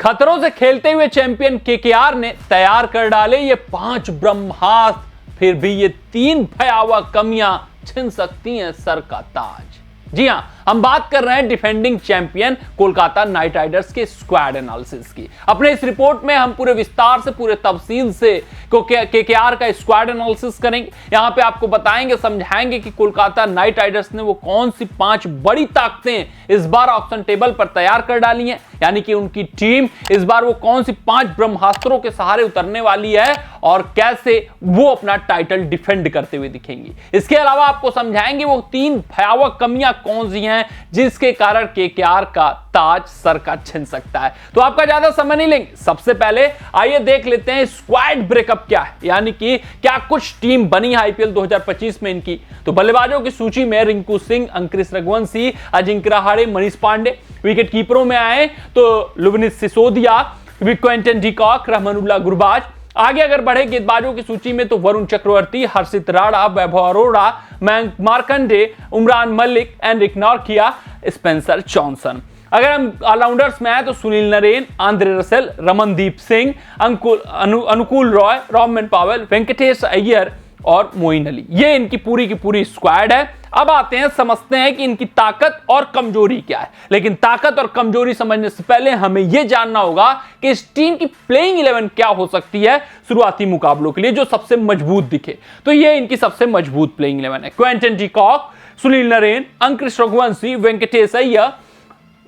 खतरों से खेलते हुए चैंपियन केकेआर ने तैयार कर डाले ये 5 ब्रह्मास्त्र, फिर भी ये 3 भयावह कमियां छिन सकती हैं सर का ताज। जी हां, हम बात कर रहे हैं defending champion Kolkata night Riders के स्क्वाड एनालिसिस की। अपने इस रिपोर्ट में हम पूरे विस्तार से, पूरे तफसील से केकेआर का स्क्वाड एनालिसिस करेंगे। यहां पे आपको बताएंगे, समझाएंगे कि कोलकाता नाइट राइडर्स ने वो कौन सी 5 बड़ी ताकतें इस बार ऑक्शन टेबल पर तैयार कर डाली हैं, यानी कि उनकी टीम इस बार वो कौन सी 5 ब्रह्मास्त्रों के सहारे उतरने वाली है और कैसे वो अपना टाइटल डिफेंड करते हुए दिखेंगी। इसके अलावा आपको समझाएंगे वो 3 भयावह कमियां कौन सी हैं जिसके कारण केकेआर का ताज सर का छिन सकता है। तो आपका ज्यादा समय नहीं लेंगे, सबसे पहले आइए देख लेते हैं स्क्वाड ब्रेकअप क्या है, यानी कि क्या कुछ टीम बनी है आईपीएल 2025 में इनकी। तो बल्लेबाजों की सूची में रिंकू सिंह, अंकुरिश रघुवंशी, अजिंक्य रहाणे, मनीष पांडे। विकेट कीपरों में आए तो लुवनिस सिसोदिया, क्विंटन डिकॉक, रहमानुल्लाह गुरबाज। आगे अगर बढ़े गेंदबाजों की सूची में तो Varun Chakravarthy, Harshit Rana, Vaibhav Arora, Mayank Markande, Umran Malik, Anrich Nortje, Spencer Johnson. अगर हम ऑलराउंडर्स में आए तो Sunil Narine, Andre Russell, Ramandeep Singh, Anukul Roy, Rovman Powell, Venkatesh Iyer और मोइन अली। ये इनकी पूरी की पूरी स्क्वाड है। अब आते हैं, समझते हैं कि इनकी ताकत और कमजोरी क्या है। लेकिन ताकत और कमजोरी समझने से पहले हमें यह जानना होगा कि इस टीम की प्लेइंग 11 क्या हो सकती है शुरुआती मुकाबलों के लिए, जो सबसे मजबूत दिखे। तो ये इनकी सबसे मजबूत प्लेइंग 11 है। Quinton de Kock, Sunil Narine, Angkrish Raghuvanshi, Venkatesh Iyer,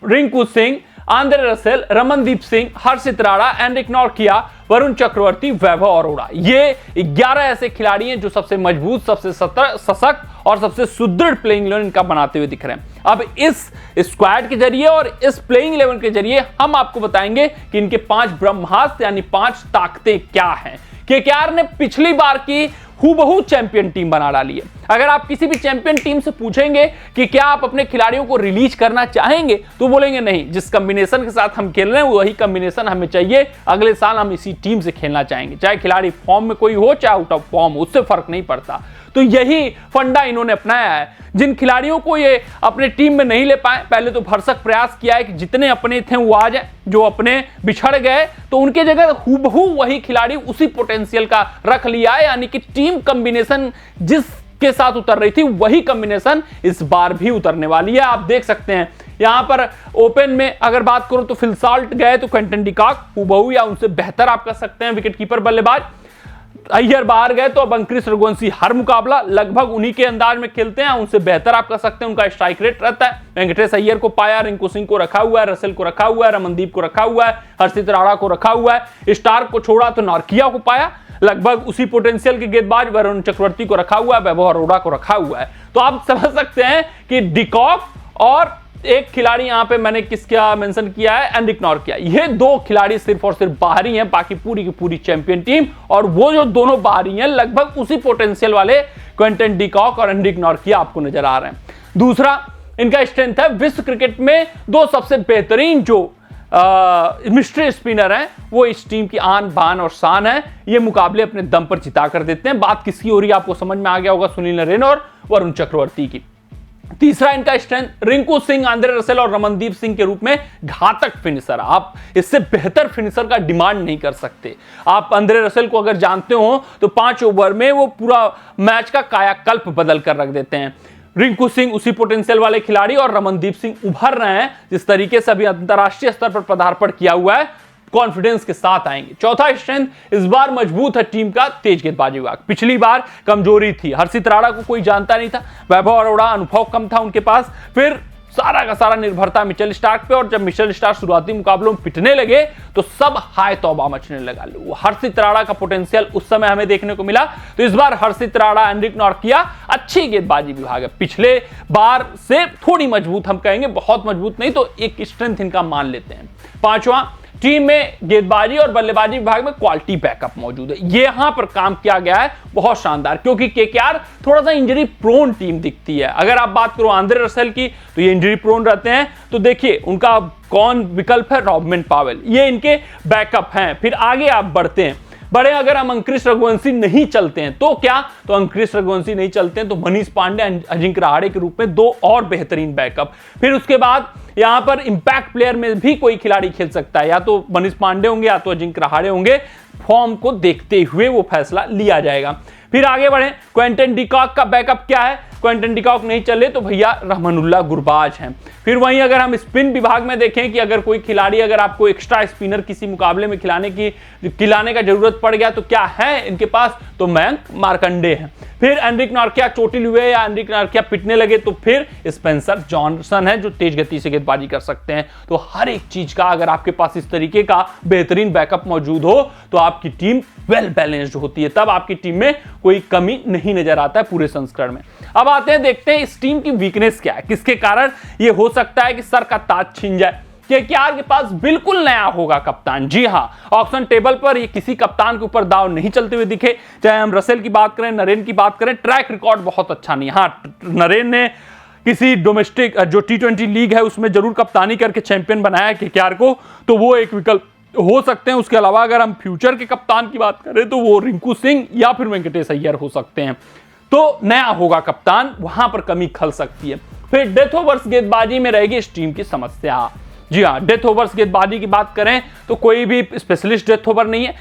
Rinku Singh, Andre Russell, Ramandeep Singh, Harshit Rana, Anrich Nortje, Varun Chakravarthy, Vaibhav Arora. ये 11 ऐसे खिलाड़ी हैं जो सबसे मजबूत, सबसे सशक्त और सबसे सुदृढ़ प्लेइंग 11 इनका बनाते हुए दिख रहे हैं। अब इस स्क्वाड के जरिए और इस प्लेइंग 11 के जरिए हम आपको बताएंगे कि इनके 5 ब्रह्मास्त्र यानी 5 ताकतें क्या हैं। केकेआर ने पिछली बार की हूबहू चैंपियन टीम बना डाली है। अगर आप किसी भी चैंपियन टीम से पूछेंगे कि क्या आप अपने खिलाड़ियों को रिलीज करना चाहेंगे, तो बोलेंगे नहीं, जिस कॉम्बिनेशन के साथ हम खेल रहे हैं वही कॉम्बिनेशन हमें चाहिए, अगले साल हम इसी टीम से खेलना चाहेंगे, चाहे खिलाड़ी फॉर्म में कोई हो चाहे आउट ऑफ फॉर्म हो, उससे फर्क नहीं पड़ता। तो यही फंडा इन्होंने अपनाया है। जिन खिलाड़ियों को ये अपने टीम में नहीं ले पाए, पहले तो भरसक प्रयास किया है कि जितने अपने थे वो आ जाए, जो अपने बिछड़ गए तो उनके जगह हूबहू वही खिलाड़ी उसी पोटेंशियल का रख लिया है, यानी कि टीम कॉम्बिनेशन जिस के साथ उतर रही थी वही कॉम्बिनेशन इस बार भी उतरने वाली है। आप देख सकते हैं यहां पर ओपन में अगर बात करूं तो फिल साल्ट गए तो क्विंटन डिकॉक हूबहू या उनसे बेहतर आप कर सकते हैं विकेट कीपर बल्लेबाज। अय्यर बाहर गए तो अब अंकुरिश रघुवंशी हर मुकाबला लगभग उन्हीं के अंदाज में खेलते हैं, उनसे बेहतर आप कर सकते हैं, उनका स्ट्राइक रेट रहता है। वेंकटेश अय्यर को पाया, रिंकू सिंह को रखा हुआ है, रसेल को रखा हुआ है, रमनदीप को रखा हुआ है, हर्षित राणा को रखा हुआ है, स्टार्क को छोड़ा तो नॉर्किया को पाया, लगभग उसी पोटेंशियल के गेंदबाज वरुण चक्रवर्ती को रखा हुआ है, वैभव अरोड़ा को रखा हुआ है। तो आप समझ सकते हैं कि डिकॉक और एक खिलाड़ी यहां पे मैंने किसका मेंशन किया है, एनरिक नॉर्किया, ये 2 खिलाड़ी सिर्फ और सिर्फ बाहरी हैं, बाकी पूरी की पूरी चैंपियन टीम और वो जो दोनों बाहरी हैं लगभग उसी पोटेंशियल वाले क्विंटन डिकॉक और एनरिक नॉर्किया आपको नजर आ रहे हैं। दूसरा इनका स्ट्रेंथ है, विश्व क्रिकेट में 2 सबसे बेहतरीन जो मिस्ट्री स्पिनर हैं वो इस टीम की आन बान और शान है। ये मुकाबले अपने दम पर जिता कर देते हैं। बात किसकी हो रही है आपको समझ में आ गया होगा, सुनील नरेन और वरुण चक्रवर्ती की। तीसरा इनका strength Rinku Singh, Andre Russell और रमनदीप सिंह के रूप में घातक फिनिशर। आप इससे बेहतर फिनिशर का डिमांड नहीं कर सकते। आप आंद्रे रसेल को अगर जानते हो तो 5 ओवर में वो पूरा मैच का कायाकल्प बदल कर रख देते हैं। रिंकू सिंह उसी पोटेंशियल वाले खिलाड़ी और रमनदीप सिंह उभर रहे हैं जिस तरीके से अभी अंतरराष्ट्रीय स्तर पर पदार्पण किया हुआ है, कॉन्फिडेंस के साथ आएंगे। चौथा स्ट्रेंथ इस बार मजबूत है टीम का तेज गेंदबाजी विभाग। पिछली बार कमजोरी थी, हर्षित राणा को कोई जानता नहीं था, वैभव अरोड़ा अनुभव कम था उनके पास, फिर सारा का सारा निर्भरता मिचेल स्टार्क पे, और जब मिचेल स्टार्क शुरुआती मुकाबलों में पिटने लगे तो सब हाय तौबा मचने लगा। हर्षित राणा का पोटेंशियल उस समय हमें देखने को मिला। तो इस बार हर्षित राणा, एनरिक नॉर्किया अच्छी गेंदबाजी विभाग है, पिछले बार से थोड़ी मजबूत, हम कहेंगे बहुत मजबूत नहीं तो एक स्ट्रेंथ इनका मान लेते हैं। पांचवा, टीम में गेंदबाजी और बल्लेबाजी विभाग में क्वालिटी बैकअप मौजूद है। ये यहां पर काम किया गया है बहुत शानदार, क्योंकि केकेआर थोड़ा सा इंजरी प्रोन टीम दिखती है। अगर आप बात करो आंद्रे रसेल की तो ये इंजरी प्रोन रहते हैं, तो देखिए उनका कौन विकल्प है, रॉबमन पावेल, ये इनके बैकअप हैं। फिर आगे आप बढ़ते हैं, बड़े अगर हम अंकुरिश रघुवंशी नहीं चलते हैं तो क्या, तो अंकुरिश रघुवंशी नहीं चलते हैं तो मनीष पांडे, अजिंक्य रहाणे के रूप में दो और बेहतरीन बैकअप। फिर उसके बाद यहां पर इंपैक्ट प्लेयर में भी कोई खिलाड़ी खेल सकता है, या तो मनीष पांडे होंगे या तो अजिंक्य रहाणे होंगे। फॉर्म को देखते हुए वो फैसला लिया जाएगा। फिर आगे बढ़े, क्विंटन डिकॉक का बैकअप क्या है? क्विंटन डिकॉक नहीं चले तो भैया रहमानुल्लाह गुरबाज हैं। फिर वहीं अगर हम स्पिन विभाग में देखें कि अगर कोई खिलाड़ी, अगर आपको एक्स्ट्रा स्पिनर किसी मुकाबले में खिलाने का जरूरत पड़ गया तो क्या है इनके पास, तो मयंक मार्कंडे हैं। फिर एनरिक नॉर्किया चोटिल हुए या एनरिक नॉर्किया पिटने लगे तो फिर स्पेंसर जॉनसन है जो तेज गति से गेंदबाजी कर सकते हैं। तो हर एक चीज का अगर आपके पास इस तरीके का बेहतरीन बैकअप मौजूद हो तो आपकी टीम वेल बैलेंस्ड होती है, तब आपकी टीम में कोई कमी नहीं नजर आता है पूरे संस्करण में। अब आते हैं, देखते हैं इस टीम की वीकनेस क्या है, किसके कारण ये हो सकता है कि सर का ताज छिन जाए। केकेआर के पास बिल्कुल नया होगा कप्तान। जी हां, ऑक्शन टेबल पर ये किसी कप्तान के ऊपर दाव नहीं चलते हुए दिखे, चाहे हम रसेल की बात करें, नरेन की बात करें, ट्रैक रिकॉर्ड बहुत अच्छा नहीं। हां, नरेन ने किसी डोमेस्टिक जो T20 लीग है उसमें जरूर कप्तानी करके चैंपियन बनाया केकेआर को, तो वो एक विकल्प हो सकते हैं। उसके अलावा अगर हम फ्यूचर के कप्तान की बात करें तो वो रिंकू सिंह या फिर वेंकटेश अय्यर हो सकते हैं। तो नया होगा कप्तान, वहां पर कमी खल सकती है। फिर डेथ ओवर्स गेंदबाजी में रहेगी इस टीम की समस्या। जी हाँ, डेथ ओवर्स गेंदबाजी की बात करें तो कोई भी स्पेशलिस्ट डेथ ओवर नहीं है।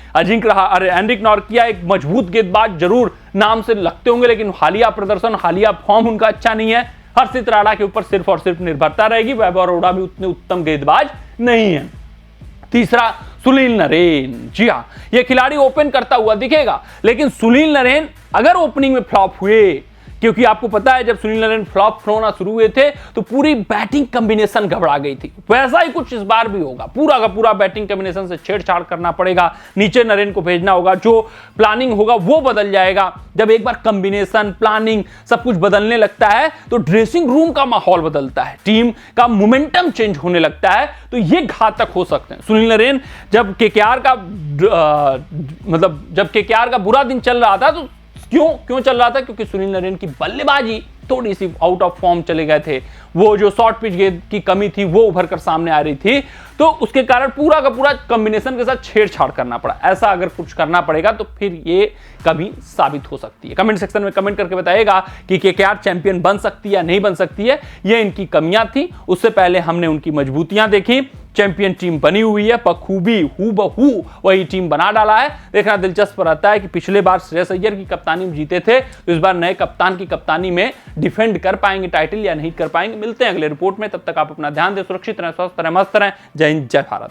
एनरिक नॉर्किया एक मजबूत गेंदबाज जरूर नाम से लगते होंगे, लेकिन हालिया प्रदर्शन, हालिया फॉर्म उनका अच्छा नहीं है। हर्षित राणा के ऊपर सिर्फ और सिर्फ निर्भरता रहेगी। वैभव अरोड़ा भी उतने उत्तम गेंदबाज नहीं है। तीसरा, सुनील नरेन। जी हाँ, यह खिलाड़ी ओपन करता हुआ दिखेगा, लेकिन सुनील नरेन अगर ओपनिंग में फ्लॉप हुए, क्योंकि आपको पता है जब सुनील नरेन फ्लॉप होना शुरू हुए थे तो पूरी बैटिंग कॉम्बिनेशन घबरा गई थी, वैसा ही कुछ इस बार भी होगा। पूरा का पूरा बैटिंग कॉम्बिनेशन से छेड़छाड़ करना पड़ेगा, नीचे नरेन को भेजना होगा, जो प्लानिंग होगा वो बदल जाएगा। जब एक बार कॉम्बिनेशन, प्लानिंग सब कुछ बदलने लगता है तो ड्रेसिंग रूम का माहौल बदलता है, टीम का मोमेंटम चेंज होने लगता है, तो ये घातक हो सकते हैं। सुनील नरेन जब केकेआर का बुरा दिन चल रहा था तो क्यों चल रहा था, क्योंकि सुनील नरेन की बल्लेबाजी थोड़ी सी आउट ऑफ फॉर्म चले गए थे। वो जो शॉर्ट पिच गेंद की कमी थी वो उभर कर सामने आ रही थी, तो उसके कारण पूरा का पूरा कॉम्बिनेशन के साथ छेड़छाड़ करना पड़ा। ऐसा अगर कुछ करना पड़ेगा तो फिर ये कभी साबित हो सकती है। कमेंट सेक्शन में कमेंट करके बताइएगा कि केकेआर चैंपियन बन सकती है या नहीं बन सकती है। ये इनकी कमियां थी, उससे पहले हमने उनकी मजबूतियां देखी। चैंपियन टीम बनी हुई है, बखूबी हूबहू वही टीम बना डाला है। देखना दिलचस्प रहता है कि पिछले बार श्रेयस अय्यर की कप्तानी में जीते थे, तो इस बार नए कप्तान की कप्तानी में डिफेंड कर पाएंगे टाइटल या नहीं कर पाएंगे। मिलते हैं अगले रिपोर्ट में, तब तक आप अपना ध्यान दें, सुरक्षित रहें, स्वस्थ रहें, मस्त रहें। जय हिंद, जय भारत।